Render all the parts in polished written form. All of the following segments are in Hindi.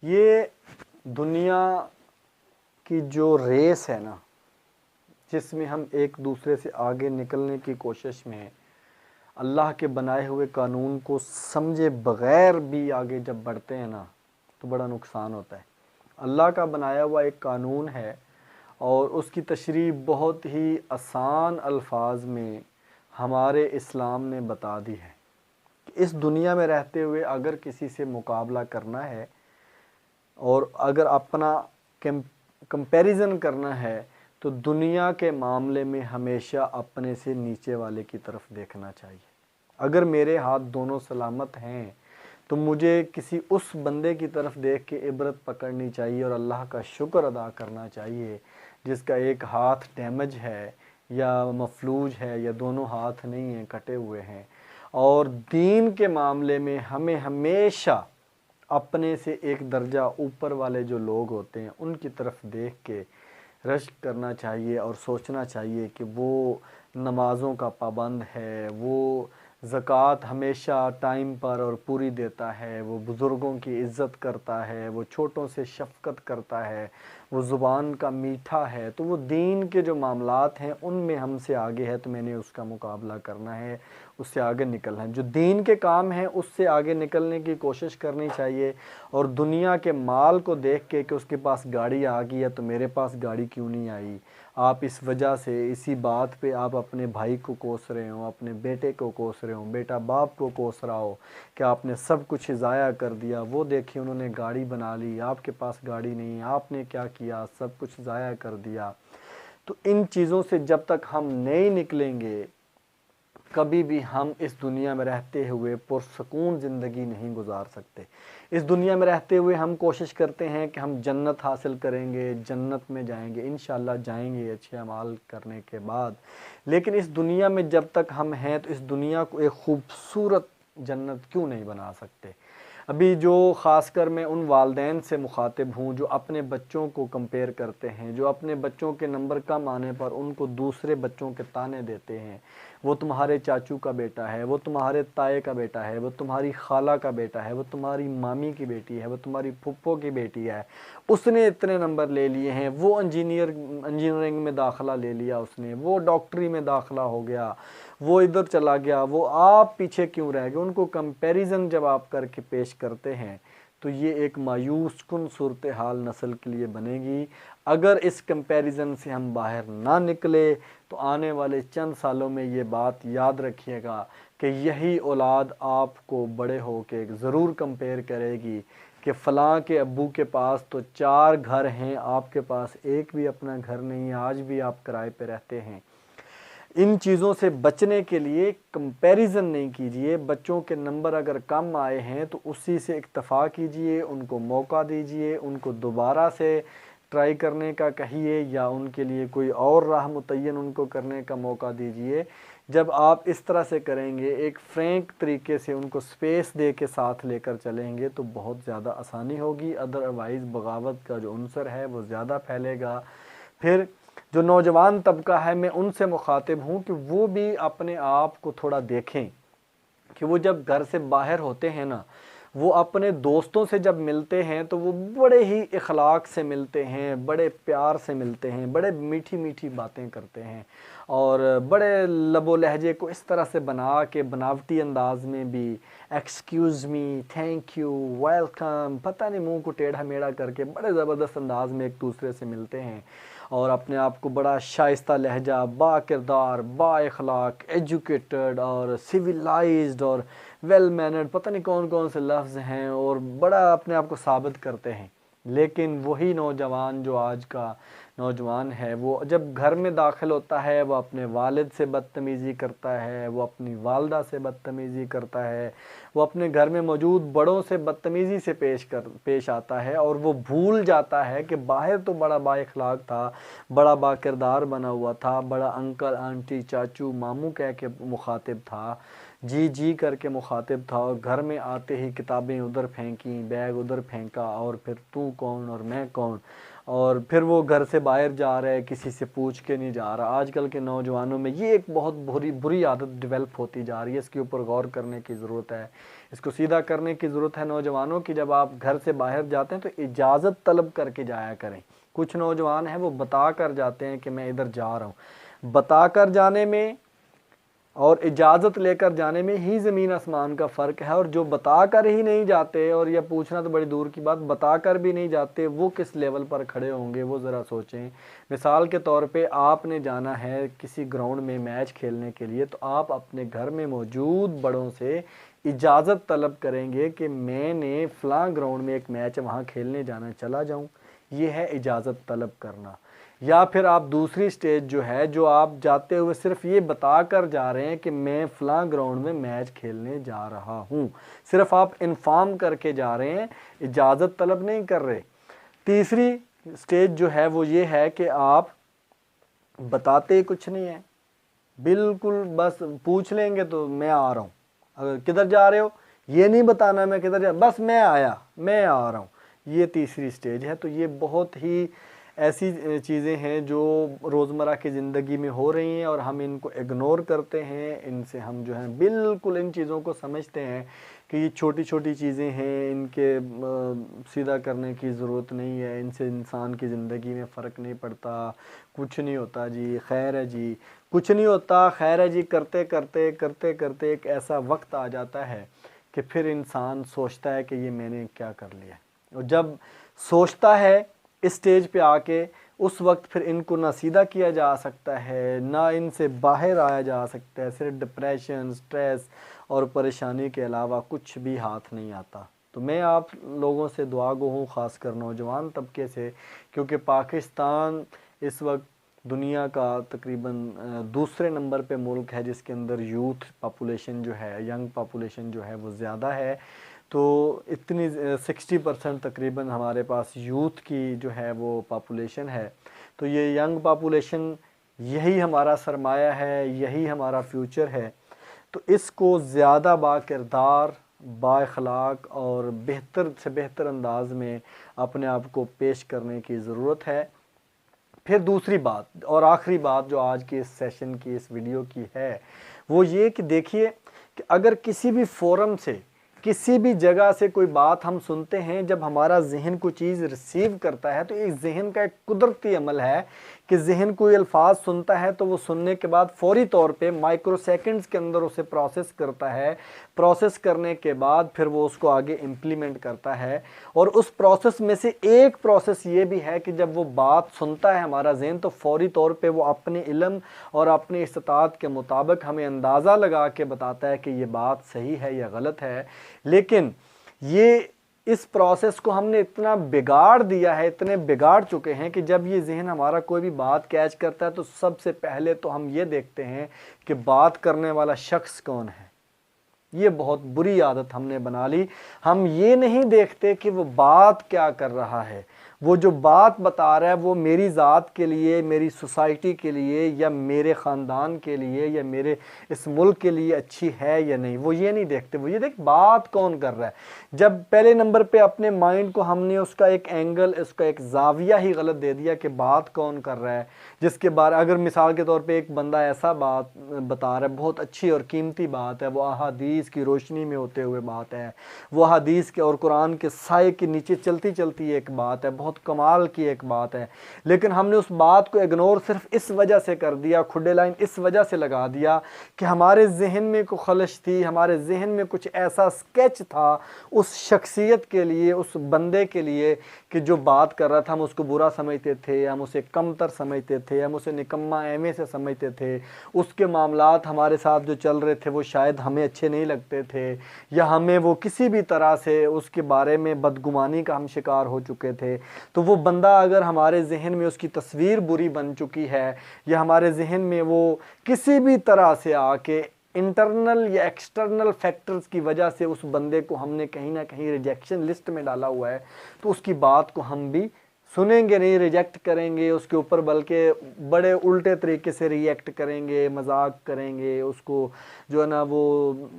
ये दुनिया की जो रेस है ना, जिसमें हम एक दूसरे से आगे निकलने की कोशिश में अल्लाह के बनाए हुए कानून को समझे बग़ैर भी आगे जब बढ़ते हैं ना, तो बड़ा नुकसान होता है। अल्लाह का बनाया हुआ एक कानून है और उसकी तशरीह बहुत ही आसान अल्फाज में हमारे इस्लाम ने बता दी है कि इस दुनिया में रहते हुए अगर किसी से मुकाबला करना है और अगर अपना कंपैरिजन करना है तो दुनिया के मामले में हमेशा अपने से नीचे वाले की तरफ देखना चाहिए। अगर मेरे हाथ दोनों सलामत हैं तो मुझे किसी उस बंदे की तरफ देख के इबरत पकड़नी चाहिए और अल्लाह का शुक्र अदा करना चाहिए जिसका एक हाथ डैमेज है या मफलूज है या दोनों हाथ नहीं हैं, कटे हुए हैं। और दीन के मामले में हमें हमेशा अपने से एक दर्जा ऊपर वाले जो लोग होते हैं उनकी तरफ देख के रश्क करना चाहिए और सोचना चाहिए कि वो नमाज़ों का पाबंद है, वो ज़कात हमेशा टाइम पर और पूरी देता है, वो बुज़ुर्गों की इज़्ज़त करता है, वो छोटों से शफ़क़त करता है, वो ज़ुबान का मीठा है। तो वो दीन के जो मामलात हैं उनमें हमसे आगे है, तो मैंने उसका मुकाबला करना है, उससे आगे निकलना है। जो दीन के काम हैं उससे आगे निकलने की कोशिश करनी चाहिए। और दुनिया के माल को देख के कि उसके पास गाड़ी आ गई है तो मेरे पास गाड़ी क्यों नहीं आई, आप इस वजह से इसी बात पे आप अपने भाई को कोस रहे हो, अपने बेटे को कोस रहे हो, बेटा बाप को कोस रहा हो कि आपने सब कुछ ज़ाया कर दिया। वो देखिए उन्होंने गाड़ी बना ली, आपके पास गाड़ी नहीं, आपने क्या किया, सब कुछ ज़ाया कर दिया। तो इन चीज़ों से जब तक हम नहीं निकलेंगे कभी भी हम इस दुनिया में रहते हुए पुरसकून ज़िंदगी नहीं गुजार सकते। इस दुनिया में रहते हुए हम कोशिश करते हैं कि हम जन्नत हासिल करेंगे, जन्नत में जाएंगे, इंशाअल्लाह जाएंगे अच्छे अमाल करने के बाद। लेकिन इस दुनिया में जब तक हम हैं तो इस दुनिया को एक खूबसूरत जन्नत क्यों नहीं बना सकते। अभी जो ख़ासकर मैं उन वालदैन से मुखातिब हूँ जो अपने बच्चों को कंपेयर करते हैं, जो अपने बच्चों के नंबर कम आने पर उनको दूसरे बच्चों के ताने देते हैं, वो तुम्हारे चाचू का बेटा है, वो तुम्हारे ताए का बेटा है, वो तुम्हारी खाला का बेटा है, वो तुम्हारी मामी की बेटी है, वो तुम्हारी फुप्पो की बेटी है, उसने इतने नंबर ले लिए हैं, वो इंजीनियरिंग में दाखिला ले लिया उसने, वो डॉक्टरी में दाखिला हो गया, वो इधर चला गया, वो आप पीछे क्यों रह गए। उनको कंपैरिजन जब आप करके पेश करते हैं तो ये एक मायूस कुन सूरत हाल नस्ल के लिए बनेगी। अगर इस कंपैरिजन से हम बाहर ना निकले तो आने वाले चंद सालों में ये बात याद रखिएगा कि यही औलाद आपको बड़े होके ज़रूर कंपेयर करेगी कि फ़लाँ के अब्बू के पास तो 4 घर हैं, आपके पास एक भी अपना घर नहीं है, आज भी आप किराए पे रहते हैं। इन चीज़ों से बचने के लिए कंपैरिजन नहीं कीजिए। बच्चों के नंबर अगर कम आए हैं तो उसी से इक्तफ़ा कीजिए, उनको मौका दीजिए, उनको दोबारा से ट्राई करने का कहिए या उनके लिए कोई और राह मुतय्यन उनको करने का मौका दीजिए। जब आप इस तरह से करेंगे, एक फ्रैंक तरीके से उनको स्पेस दे के साथ लेकर चलेंगे तो बहुत ज़्यादा आसानी होगी। अदरवाइज़ बगावत का जो अंसर है वो ज़्यादा फैलेगा। फिर जो नौजवान तबका है मैं उनसे मुखातिब हूँ कि वो भी अपने आप को थोड़ा देखें कि वो जब घर से बाहर होते हैं ना, वो अपने दोस्तों से जब मिलते हैं तो वो बड़े ही इखलाक से मिलते हैं, बड़े प्यार से मिलते हैं, बड़े मीठी मीठी बातें करते हैं और बड़े लबो लहजे को इस तरह से बना के बनावटी अंदाज में भी excuse me, thank you, welcome, पता नहीं मुंह को टेढ़ा मेढ़ा करके बड़े ज़बरदस्त अंदाज में एक दूसरे से मिलते हैं और अपने आप को बड़ा शाइस्ता लहजा, बा किरदार, बा इखलाक, एजुकेटेड और सिविलाइज्ड और वेल मैनर्ड, पता नहीं कौन कौन से लफ्ज़ हैं और बड़ा अपने आप को साबित करते हैं। लेकिन वही नौजवान जो आज का नौजवान है वो जब घर में दाखिल होता है वो अपने वालिद से बदतमीज़ी करता है, वो अपनी वालदा से बदतमीज़ी करता है, वो अपने घर में मौजूद बड़ों से बदतमीज़ी से पेश आता है और वो भूल जाता है कि बाहर तो बड़ा बाइखलाक था, बड़ा बाकिरदार बना हुआ था, बड़ा अंकल आंटी चाचू मामू कह के मुखातिब था, जी जी करके मुखातिब था और घर में आते ही किताबें उधर फेंकी, बैग उधर फेंका और फिर तू कौन और मैं कौन। और फिर वो घर से बाहर जा रहा है, किसी से पूछ के नहीं जा रहा। आजकल के नौजवानों में ये एक बहुत बुरी आदत डेवलप होती जा रही है। इसके ऊपर गौर करने की ज़रूरत है, इसको सीधा करने की ज़रूरत है नौजवानों की। जब आप घर से बाहर जाते हैं तो इजाज़त तलब करके जाया करें। कुछ नौजवान हैं वो बता कर जाते हैं कि मैं इधर जा रहा हूँ। बता कर जाने में और इजाज़त लेकर जाने में ही ज़मीन आसमान का फ़र्क है। और जो बता कर ही नहीं जाते, और यह पूछना तो बड़ी दूर की बात, बता कर भी नहीं जाते, वो किस लेवल पर खड़े होंगे वो ज़रा सोचें। मिसाल के तौर पे आपने जाना है किसी ग्राउंड में मैच खेलने के लिए, तो आप अपने घर में मौजूद बड़ों से इजाज़त तलब करेंगे कि मैंने फ़लाँ ग्राउंड में एक मैच है वहाँ खेलने जाना, चला जाऊँ। ये है इजाज़त तलब करना। या फिर आप दूसरी स्टेज जो है, जो आप जाते हुए सिर्फ ये बता कर जा रहे हैं कि मैं फ़लाँ ग्राउंड में मैच खेलने जा रहा हूँ, सिर्फ आप इन्फॉर्म करके जा रहे हैं, इजाज़त तलब नहीं कर रहे। तीसरी स्टेज जो है वो ये है कि आप बताते कुछ नहीं है, बिल्कुल बस पूछ लेंगे तो मैं आ रहा हूँ, अगर किधर जा रहे हो ये नहीं बताना मैं किधर जा, बस मैं आया, मैं आ रहा हूँ। ये तीसरी स्टेज है। तो ये बहुत ही ऐसी चीज़ें हैं जो रोज़मर्रा की ज़िंदगी में हो रही हैं और हम इनको इग्नोर करते हैं। इनसे हम जो हैं बिल्कुल इन चीज़ों को समझते हैं कि ये छोटी छोटी चीज़ें हैं, इनके सीधा करने की ज़रूरत नहीं है, इनसे इंसान की ज़िंदगी में फ़र्क नहीं पड़ता, कुछ नहीं होता जी, खैर है जी, कुछ नहीं होता, खैर है जी, करते करते करते करते एक ऐसा वक्त आ जाता है कि फिर इंसान सोचता है कि ये मैंने क्या कर लिया। और जब सोचता है इस स्टेज पे आके, उस वक्त फिर इनको ना सीधा किया जा सकता है, ना इनसे बाहर आया जा सकता है। सिर्फ डिप्रेशन, स्ट्रेस और परेशानी के अलावा कुछ भी हाथ नहीं आता। तो मैं आप लोगों से दुआ गो हूँ, ख़ासकर नौजवान तबके से, क्योंकि पाकिस्तान इस वक्त दुनिया का तकरीबन दूसरे नंबर पे मुल्क है जिसके अंदर यूथ पॉपुलेशन जो है, यंग पॉपुलेशन जो है वो ज़्यादा है। तो इतनी 60% तकरीबन हमारे पास यूथ की जो है वो पॉपुलेशन है। तो ये यंग पॉपुलेशन, यही हमारा सरमाया है, यही हमारा फ्यूचर है। तो इसको ज़्यादा बाकिरदार, बाअखलाक और बेहतर से बेहतर अंदाज में अपने आप को पेश करने की ज़रूरत है। फिर दूसरी बात और आखिरी बात जो आज के इस सेशन की, इस वीडियो की है, वो ये कि देखिए कि अगर किसी भी फोरम से, किसी भी जगह से कोई बात हम सुनते हैं, जब हमारा जहन कोई चीज़ रिसीव करता है तो एक जहन का एक कुदरती अमल है कि जहन कोई अल्फाज सुनता है तो वो सुनने के बाद फौरी तौर पे माइक्रो सेकंड्स के अंदर उसे प्रोसेस करता है। प्रोसेस करने के बाद फिर वो उसको आगे इम्प्लीमेंट करता है। और उस प्रोसेस में से एक प्रोसेस ये भी है कि जब वो बात सुनता है हमारा जहन, तो फौरी तौर पे वो अपने इल्म और अपनी इस्तात के मुताबिक हमें अंदाज़ा लगा के बताता है कि ये बात सही है या गलत है। लेकिन ये इस प्रोसेस को हमने इतना बिगाड़ दिया है, इतने बिगाड़ चुके हैं कि जब ये जहन हमारा कोई भी बात कैच करता है तो सबसे पहले तो हम ये देखते हैं कि बात करने वाला शख्स कौन है। ये बहुत बुरी आदत हमने बना ली। हम ये नहीं देखते कि वो बात क्या कर रहा है, वो जो बात बता रहा है वो मेरी ज़ात के लिए, मेरी सोसाइटी के लिए, या मेरे ख़ानदान के लिए, या मेरे इस मुल्क के लिए अच्छी है या नहीं, वो ये नहीं देखते। वो ये देख बात कौन कर रहा है। जब पहले नंबर पे अपने माइंड को हमने उसका एक एंगल, उसका एक जाविया ही गलत दे दिया कि बात कौन कर रहा है, जिसके बारे अगर मिसाल के तौर पे एक बंदा ऐसा बात बता रहा है, बहुत अच्छी और कीमती बात है, वो अहादीस की रोशनी में होते हुए बात है, वो अहादीस के और कुरान के साए के नीचे चलती चलती एक बात है, बहुत कमाल की एक बात है, लेकिन हमने उस बात को इग्नोर सिर्फ इस वजह से कर दिया, खुडे लाइन इस वजह से लगा दिया कि हमारे जहन में कोई खलश थी, हमारे जहन में कुछ ऐसा स्केच था उस शख्सियत के लिए, उस बंदे के लिए कि जो बात कर रहा था हम उसको बुरा समझते थे, हम उसे कमतर समझते थे, हम उसे निकम्मा एवे से समझते थे, उसके मामलात हमारे साथ जो चल रहे थे वो शायद हमें अच्छे नहीं लगते थे, या हमें वो किसी भी तरह से उसके बारे में बदगुमानी का हम शिकार हो चुके थे। तो वो बंदा अगर हमारे जहन में उसकी तस्वीर बुरी बन चुकी है, या हमारे जहन में वो किसी भी तरह से आके इंटरनल या एक्सटर्नल फैक्टर्स की वजह से उस बंदे को हमने कहीं ना कहीं रिजेक्शन लिस्ट में डाला हुआ है, तो उसकी बात को हम भी सुनेंगे नहीं, रिजेक्ट करेंगे उसके ऊपर, बल्कि बड़े उल्टे तरीके से रिएक्ट करेंगे, मजाक करेंगे, उसको जो है ना वो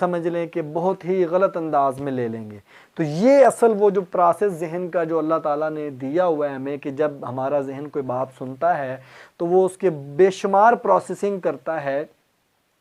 समझ लें कि बहुत ही गलत अंदाज में ले लेंगे। तो ये असल वो जो प्रोसेस जहन का जो अल्लाह ताला ने दिया हुआ है हमें, कि जब हमारा जहन कोई बात सुनता है तो वो उसके बेशुमार प्रोसेसिंग करता है,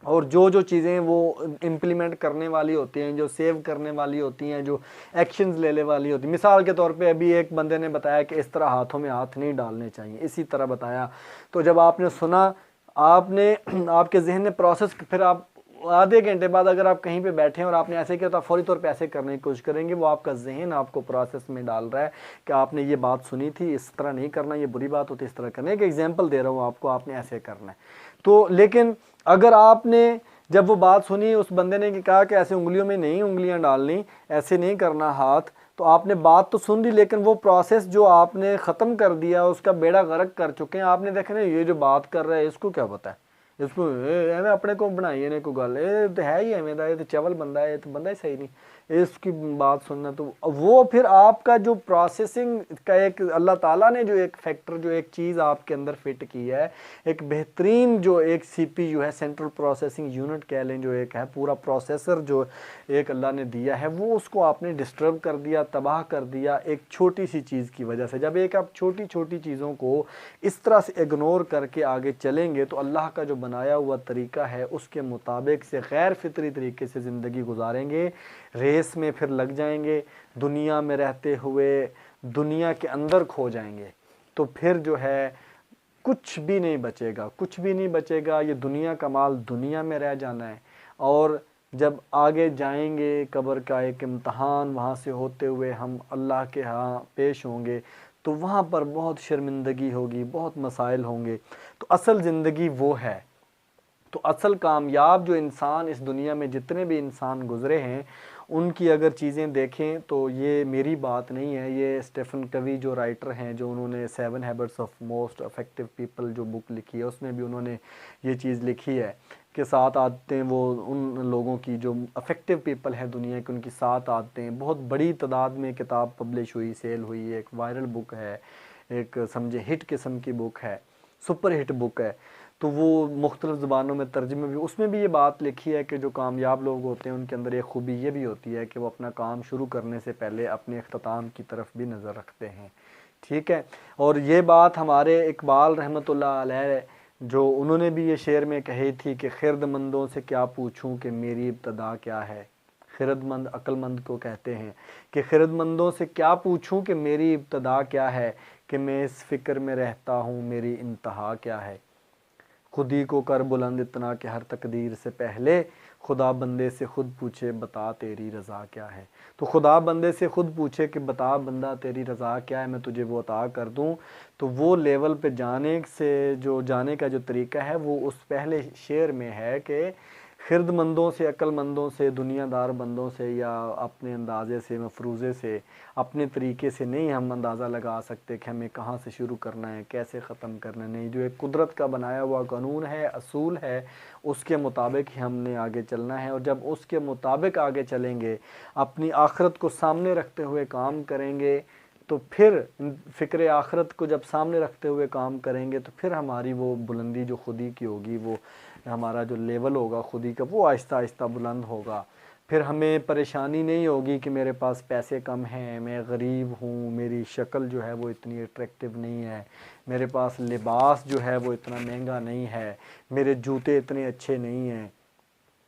और जो जो चीज़ें वो इम्प्लीमेंट करने वाली होती हैं, जो सेव करने वाली होती हैं, जो एक्शंस लेने वाली होती हैं। मिसाल के तौर पे अभी एक बंदे ने बताया कि इस तरह हाथों में हाथ नहीं डालने चाहिए, इसी तरह बताया। तो जब आपने सुना, आपने आपके जहन ने प्रोसेस, फिर आप आधे घंटे बाद अगर आप कहीं पे बैठे हैं और आपने ऐसे किया तो आप फौरी तौर पे ऐसे करने की कोशिश करेंगे। वो आपका जहन आपको प्रोसेस में डाल रहा है कि आपने ये बात सुनी थी, इस तरह नहीं करना, ये बुरी बात होती है, इस तरह करना। एक एग्जाम्पल दे रहा हूँ आपको, आपने ऐसे करना है। तो लेकिन अगर आपने जब वो बात सुनी, उस बंदे ने कहा कि ऐसे उंगलियों में नहीं उंगलियां डालनी, ऐसे नहीं करना हाथ, तो आपने बात तो सुन ली, लेकिन वो प्रोसेस जो आपने ख़त्म कर दिया, उसका बेड़ा गर्क कर चुके हैं। आपने देखा ना, ये जो बात कर रहा है इसको क्या पता है, इसको एवं अपने को बनाई ने को गल, ये तो है ही एवं दा, ये तो चवल बंदा है, ये तो बंदा ही सही नहीं, इसकी बात सुनना। तो वो फिर आपका जो प्रोसेसिंग का एक अल्लाह ताला ने जो एक फैक्टर, जो एक चीज़ आपके अंदर फिट की है, एक बेहतरीन जो एक CPU है, सेंट्रल प्रोसेसिंग यूनिट कह लें, जो एक है पूरा प्रोसेसर जो एक अल्लाह ने दिया है, वो उसको आपने डिस्टर्ब कर दिया, तबाह कर दिया एक छोटी सी चीज़ की वजह से। जब एक आप छोटी छोटी चीज़ों को इस तरह से इग्नोर करके आगे चलेंगे तो अल्लाह का जो बनाया हुआ तरीका है उसके मुताबिक से गैर फितरी तरीके से ज़िंदगी गुजारेंगे, रेस में फिर लग जाएंगे, दुनिया में रहते हुए दुनिया के अंदर खो जाएंगे, तो फिर जो है कुछ भी नहीं बचेगा, कुछ भी नहीं बचेगा। ये दुनिया का माल दुनिया में रह जाना है, और जब आगे जाएंगे कब्र का एक इम्तहान वहाँ से होते हुए हम अल्लाह के यहाँ पेश होंगे, तो वहाँ पर बहुत शर्मिंदगी होगी, बहुत मसाइल होंगे। तो असल ज़िंदगी वो है। तो असल कामयाब जो इंसान इस दुनिया में, जितने भी इंसान गुज़रे हैं, उनकी अगर चीज़ें देखें तो ये मेरी बात नहीं है, ये स्टेफन कवी जो राइटर हैं, जो उन्होंने 7 habits of most effective people जो बुक लिखी है, उसमें भी उन्होंने ये चीज़ लिखी है कि 7 आदतें, वो उन लोगों की जो इफ़ेक्टिव पीपल हैं दुनिया की, उनकी 7 आदतें, बहुत बड़ी तादाद में किताब पब्लिश हुई, सेल हुई, एक वायरल बुक है, एक समझे हिट किस्म की बुक है, सुपर हिट बुक है। तो वो मुख्तलिफ़ ज़ुबानों में तर्जुमे भी, उसमें भी ये बात लिखी है कि जो कामयाब लोग होते हैं उनके अंदर एक खूबी ये भी होती है कि वो अपना काम शुरू करने से पहले अपने अख्ताम की तरफ भी नज़र रखते हैं। ठीक है। और ये बात हमारे इकबाल रहमतुल्लाह अलैह, जो उन्होंने भी ये शेर में कही थी कि खिरदमंदों से क्या पूछूं कि मेरी इब्तदा क्या है। खिरदमंद अक्लमंद को कहते हैं कि खिरदमंदों से क्या पूछूं कि मेरी इब्तदा क्या है, कि मैं इस फ़िक्र में रहता हूँ मेरी इंतहा क्या है। खुद ही को कर बुलंद इतना कि हर तकदीर से पहले खुदा बंदे से खुद पूछे बता तेरी रज़ा क्या है। तो खुदा बंदे से खुद पूछे कि बता बंदा तेरी रज़ा क्या है, मैं तुझे वो अता कर दूं। तो वो लेवल पे जाने से, जो जाने का जो तरीका है वो उस पहले शेर में है कि खिरदमंदों से, अक्लमंदों से, दुनियादार बंदों से, या अपने अंदाज़े से, मफरूज़े से, अपने तरीके से नहीं हम अंदाज़ा लगा सकते कि हमें कहाँ से शुरू करना है, कैसे ख़त्म करना है। नहीं, जो एक कुदरत का बनाया हुआ कानून है, असूल है, उसके मुताबिक ही हमने आगे चलना है। और जब उसके मुताबिक आगे चलेंगे, अपनी आखिरत को सामने रखते हुए काम करेंगे, तो फिर फ़िक्र आखिरत को जब सामने रखते हुए काम करेंगे, तो फिर हमारी वो बुलंदी जो खुदी की होगी, वो हमारा जो लेवल होगा खुदी का, वो आहिस्ता आहिस्ता बुलंद होगा। फिर हमें परेशानी नहीं होगी कि मेरे पास पैसे कम हैं, मैं गरीब हूँ, मेरी शक्ल जो है वो इतनी अट्रैक्टिव नहीं है, मेरे पास लिबास जो है वो इतना महंगा नहीं है, मेरे जूते इतने अच्छे नहीं हैं,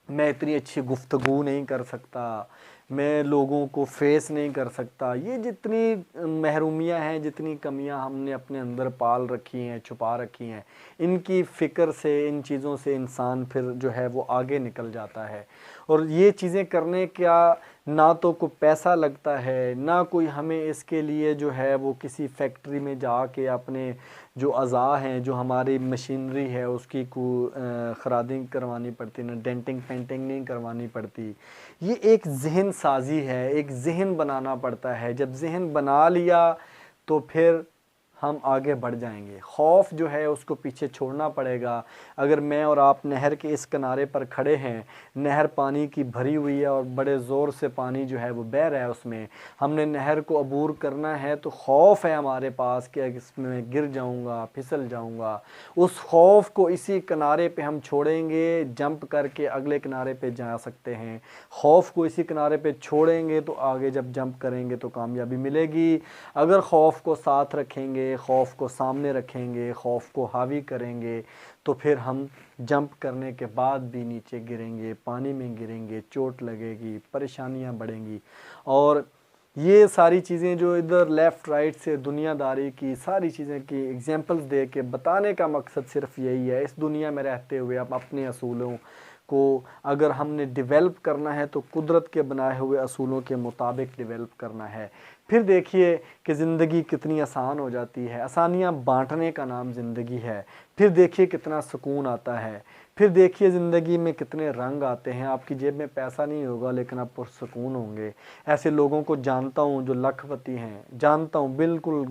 मैं इतनी अच्छी गुफ्तगू नहीं कर सकता, मैं लोगों को फेस नहीं कर सकता। ये जितनी महरूमियाँ हैं, जितनी कमियां हमने अपने अंदर पाल रखी हैं, छुपा रखी हैं, इनकी फ़िक्र से, इन चीज़ों से इंसान फिर जो है वो आगे निकल जाता है। और ये चीज़ें करने का ना तो कोई पैसा लगता है, ना कोई हमें इसके लिए जो है वो किसी फैक्ट्री में जाके अपने जो अज़ा हैं, जो हमारी मशीनरी है, उसकी खरादी करवानी पड़ती, ना डेंटिंग पेंटिंग नहीं करवानी पड़ती। ये एक जहन साजी है, एक जहन बनाना पड़ता है। जब जहन बना लिया तो फिर हम आगे बढ़ जाएंगे। खौफ जो है उसको पीछे छोड़ना पड़ेगा। अगर मैं और आप नहर के इस किनारे पर खड़े हैं, नहर पानी की भरी हुई है और बड़े ज़ोर से पानी जो है वो बह रहा है, उसमें हमने नहर को अबूर करना है, तो खौफ है हमारे पास कि इसमें मैं गिर जाऊंगा, फिसल जाऊंगा। उस खौफ को इसी किनारे पे हम छोड़ेंगे, जंप करके अगले किनारे पे जा सकते हैं। खौफ को इसी किनारे पे छोड़ेंगे तो आगे जब जंप करेंगे तो कामयाबी मिलेगी। अगर खौफ को साथ रखेंगे, खौफ को सामने रखेंगे, खौफ को हावी करेंगे, तो फिर हम जंप करने के बाद भी नीचे गिरेंगे, पानी में गिरेंगे, चोट लगेगी, परेशानियां बढ़ेंगी। और ये सारी चीज़ें जो इधर लेफ़्ट राइट से दुनियादारी की सारी चीज़ें की एग्जांपल्स दे के बताने का मकसद सिर्फ यही है, इस दुनिया में रहते हुए आप अपने असूलों को अगर हमने डेवलप करना है तो कुदरत के बनाए हुए असूलों के मुताबिक डेवलप करना है। फिर देखिए कि ज़िंदगी कितनी आसान हो जाती है। आसानियाँ बांटने का नाम ज़िंदगी है। फिर देखिए कितना सुकून आता है। फिर देखिए ज़िंदगी में कितने रंग आते हैं। आपकी जेब में पैसा नहीं होगा लेकिन आप पुरसुकून होंगे। ऐसे लोगों को जानता हूँ जो लखपति हैं, जानता हूँ, बिल्कुल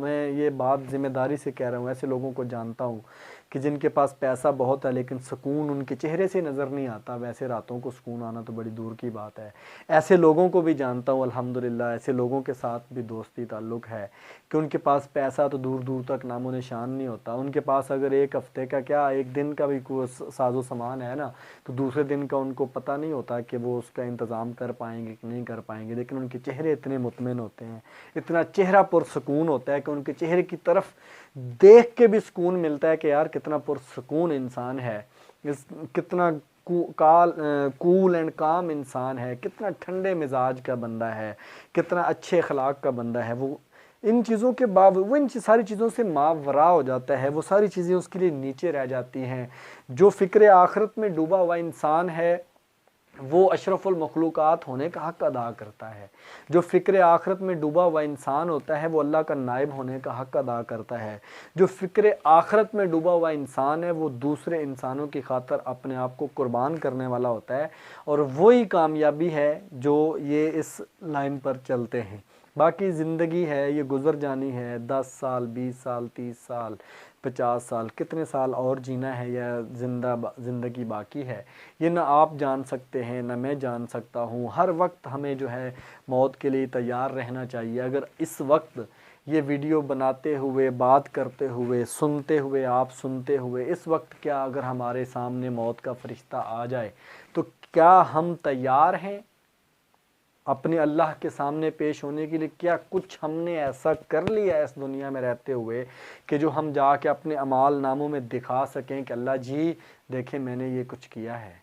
मैं ये बात ज़िम्मेदारी से कह रहा हूँ। ऐसे लोगों को जानता हूँ कि जिनके पास पैसा बहुत है लेकिन सुकून उनके चेहरे से नज़र नहीं आता। वैसे रातों को सुकून आना तो बड़ी दूर की बात है। ऐसे लोगों को भी जानता हूँ अल्हम्दुलिल्लाह। ऐसे लोगों के साथ भी दोस्ती ताल्लुक़ है कि उनके पास पैसा तो दूर दूर तक नामो निशान नहीं होता। उनके पास अगर एक हफ़्ते का क्या, एक दिन का भी कोई साजो सामान है ना, तो दूसरे दिन का उनको पता नहीं होता कि वो उसका इंतज़ाम कर पाएंगे कि नहीं कर पाएंगे। लेकिन उनके चेहरे इतने मुतमिन होते हैं, इतना चेहरा पुरसुकून होता है कि उनके चेहरे की तरफ देख के भी सुकून मिलता है कि यार कितना पुरसुकून इंसान है, कितना कूल एंड काम इंसान है, कितना ठंडे मिजाज का बंदा है, कितना अच्छे अखलाक का बंदा है। वो इन चीज़ों के बावजूद वो इन सारी चीज़ों से मावरा हो जाता है। वो सारी चीज़ें उसके लिए नीचे रह जाती हैं। जो फ़िक्र आखिरत में डूबा हुआ इंसान है वो अशरफुल मखलूक़ात होने का हक़ अदा करता है। जो फ़िक्र आखिरत में डूबा हुआ इंसान होता है वो अल्लाह का नायब होने का हक़ अदा करता है। जो फ़िक्र आखिरत में डूबा हुआ इंसान है वो दूसरे इंसानों की खातिर अपने आप को कुर्बान करने वाला होता है। और वही कामयाबी है जो ये इस लाइन पर चलते हैं। बाकी ज़िंदगी है, ये गुज़र जानी है। 10 साल, 20 साल, 30 साल, 50 साल, कितने साल और जीना है या ज़िंदगी बाकी है, ये ना आप जान सकते हैं ना मैं जान सकता हूँ। हर वक्त हमें जो है मौत के लिए तैयार रहना चाहिए। अगर इस वक्त ये वीडियो बनाते हुए, बात करते हुए, सुनते हुए, आप सुनते हुए, इस वक्त क्या अगर हमारे सामने मौत का फरिश्ता आ जाए तो क्या हम तैयार हैं अपने अल्लाह के सामने पेश होने के लिए? क्या कुछ हमने ऐसा कर लिया है इस दुनिया में रहते हुए कि जो हम जाके अपने अमाल नामों में दिखा सकें कि अल्लाह जी देखें मैंने ये कुछ किया है,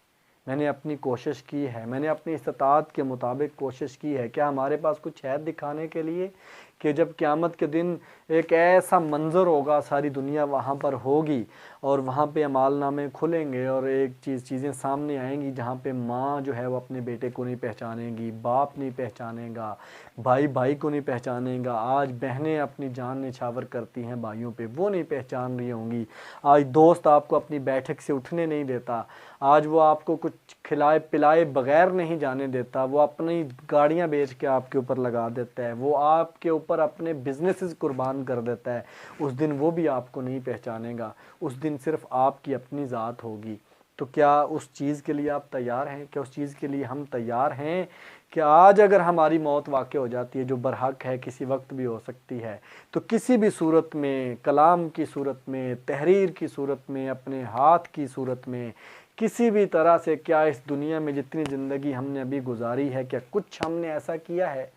मैंने अपनी कोशिश की है, मैंने अपनी इस्तात के मुताबिक कोशिश की है? क्या हमारे पास कुछ है दिखाने के लिए कि जब क़यामत के दिन एक ऐसा मंज़र होगा, सारी दुनिया वहाँ पर होगी और वहाँ पे अमालनामे खुलेंगे और एक चीज़ें सामने आएंगी जहाँ पे माँ जो है वो अपने बेटे को नहीं पहचानेगी, बाप नहीं पहचानेगा, भाई भाई को नहीं पहचानेगा। आज बहनें अपनी जान निछावर करती हैं भाइयों पे, वो नहीं पहचान रही होंगी। आज दोस्त आपको अपनी बैठक से उठने नहीं देता, आज वो आपको कुछ खिलाए पिलाए बगैर नहीं जाने देता, वो अपनी गाड़ियाँ बेच के आपके ऊपर लगा देता है, वो आपके ऊपर अपने बिजनेसेस कुर्बान कर देता है। उस दिन वो भी आपको नहीं पहचानेगा। उस दिन सिर्फ आपकी अपनी ज़ात होगी। तो क्या उस चीज़ के लिए आप तैयार हैं? क्या उस चीज़ के लिए हम तैयार हैं कि आज अगर हमारी मौत वाक़ई हो जाती है, जो बरहक है, किसी वक्त भी हो सकती है, तो किसी भी सूरत में, कलाम की सूरत में, तहरीर की सूरत में, अपने हाथ की सूरत में, किसी भी तरह से, क्या इस दुनिया में जितनी ज़िंदगी हमने अभी गुजारी है, क्या कुछ हमने ऐसा किया है,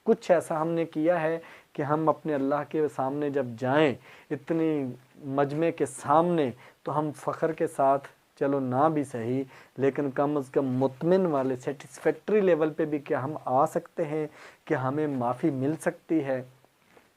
कुछ ऐसा हमने किया है कि हम अपने अल्लाह के सामने जब जाएं, इतनी मजमे के सामने, तो हम फ़ख्र के साथ, चलो ना भी सही लेकिन कम अज़ कम मुतमिन वाले सेटिस्फैक्ट्री लेवल पे भी क्या हम आ सकते हैं कि हमें माफ़ी मिल सकती है?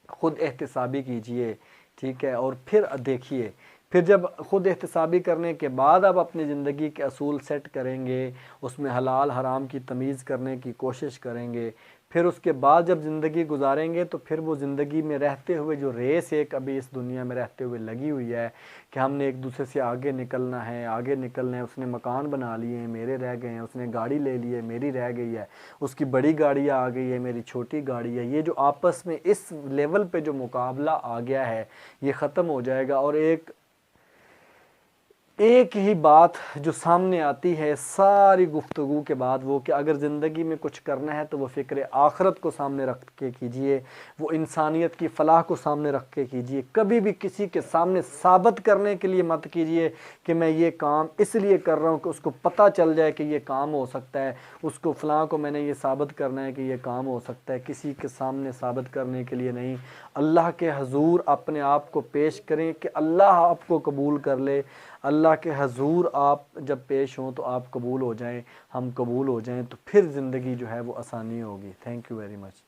ख़ुद एहतिसाबी कीजिए, ठीक है। और फिर देखिए, फिर जब ख़ुद एहतिसाबी करने के बाद आप अपनी ज़िंदगी के असूल सेट करेंगे, उसमें हलाल हराम की तमीज़ करने की कोशिश करेंगे, फिर उसके बाद जब ज़िंदगी गुजारेंगे तो फिर वो ज़िंदगी में रहते हुए जो रेस एक अभी इस दुनिया में रहते हुए लगी हुई है कि हमने एक दूसरे से आगे निकलना है, आगे निकलना है। उसने मकान बना लिए हैं, मेरे रह गए हैं। उसने गाड़ी ले ली है, मेरी रह गई है। उसकी बड़ी गाड़ियाँ आ गई है, मेरी छोटी गाड़ी है। ये जो आपस में इस लेवल पे जो मुकाबला आ गया है ये ख़त्म हो जाएगा। और एक ही बात जो सामने आती है सारी गुफ्तगू के बाद, वो कि अगर ज़िंदगी में कुछ करना है तो वो फ़िक्र आखिरत को सामने रख के कीजिए, वो इंसानियत की फ़लाह को सामने रख के कीजिए। कभी भी किसी के सामने साबित करने के लिए मत कीजिए कि मैं ये काम इसलिए कर रहा हूँ कि उसको पता चल जाए कि ये काम हो सकता है, उसको फ़लाँ को मैंने ये साबित करना है कि ये काम हो सकता है। किसी के सामने साबित करने के लिए नहीं, अल्लाह के हजूर अपने आप को पेश करें कि अल्लाह आपको कबूल कर ले। अल्लाह के हजूर आप जब पेश हों तो आप कबूल हो जाएं, हम कबूल हो जाएं, तो फिर ज़िंदगी जो है वो आसानी होगी। Thank you very much.